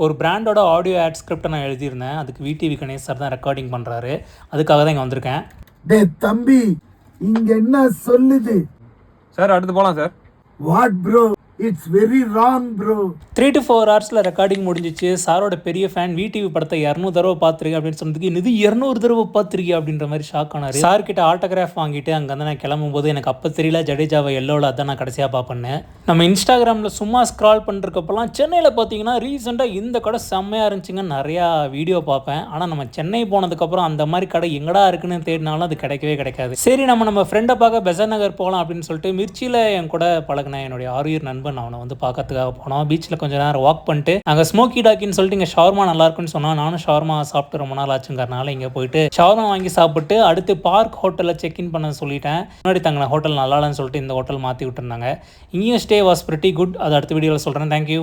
ஒரு பிராண்டோட audio add ஸ்கிரிப்டை நான் எழுதியிருந்தேன். அதுக்கு விடிவி கணேஷ் சார் தான் ரெக்கார்டிங் பண்ணுறாரு. அதுக்காக தான் இங்கே வந்திருக்கேன். டே தம்பி, இங்க என்ன சொல்லுது சார்? அடுத்து போகலாம் sir. What bro, it's very wrong bro. 3 to 4 ஹவர்ஸில் ரெக்கார்டிங் முடிஞ்சிச்சு. சாரோட பெரிய ஃபேன், விடிவி படத்தை 200 தடவை பார்த்துருக்கேன் அப்படின்னு சொன்னதுக்கு இது 200 தடவை பார்த்துருக்கேன் அப்படின்ற மாதிரி ஷாக் ஆனார். சார் கிட்ட ஆட்டோகிராஃப் வாங்கிட்டு அங்கேருந்து நான் கிளம்பும்போது எனக்கு அப்போ தெரியல ஜடேஜாவை எல்லோவில் அதான் நான் கடைசியாக பார்ப்பேன்னு. நம்ம இன்ஸ்டாகிராமில் சும்மா ஸ்க்ரால் பண்ணிருக்கப்பெல்லாம் சென்னையில் பார்த்தீங்கன்னா ரீசெண்டாக இந்த கடை செம்மையாக இருந்துச்சுங்க நிறையா வீடியோ பார்ப்பேன். ஆனால் நம்ம சென்னை போனதுக்கப்புறம் அந்த மாதிரி கடை எங்கடா இருக்குன்னு தேடினாலும் அது கிடைக்கவே கிடைக்காது. சரி, நம்ம ஃப்ரெண்டை பார்க்க பெசன்ட் நகர் போகலாம் அப்படின்னு சொல்லிட்டு மிர்ச்சியில் என் கூட பழகினேன் என்னுடைய ஆரியர் நண்பன் அவனை வந்து பார்க்கறதுக்காக போனோம். பீச்சில் கொஞ்சம் நேரம் வாக் பண்ணிட்டு அங்கே ஸ்மோக்கி டாக்கின்னு சொல்லிட்டு இங்கே ஷவர்மா நல்லா இருக்குன்னு சொன்னால் நானும் ஷவர்மா சாப்பிட்டு ரொம்ப நாள் ஆச்சுங்கிறனால இங்கே போயிட்டு ஷவர்மா வாங்கி சாப்பிட்டு அடுத்து பார்க் ஹோட்டலில் செக்இன் பண்ண சொல்லிட்டேன். முன்னாடி தங்கின ஹோட்டல் நல்லா இல்லைன்னு சொல்லிட்டு இந்த ஹோட்டல் மாற்றி விட்டுருந்தாங்க. இங்கேயும் ஸ்டே வாஸ் பிரிட்டி குட். அது அடுத்த வீடியோவில் சொல்கிறேன். தேங்க்யூ.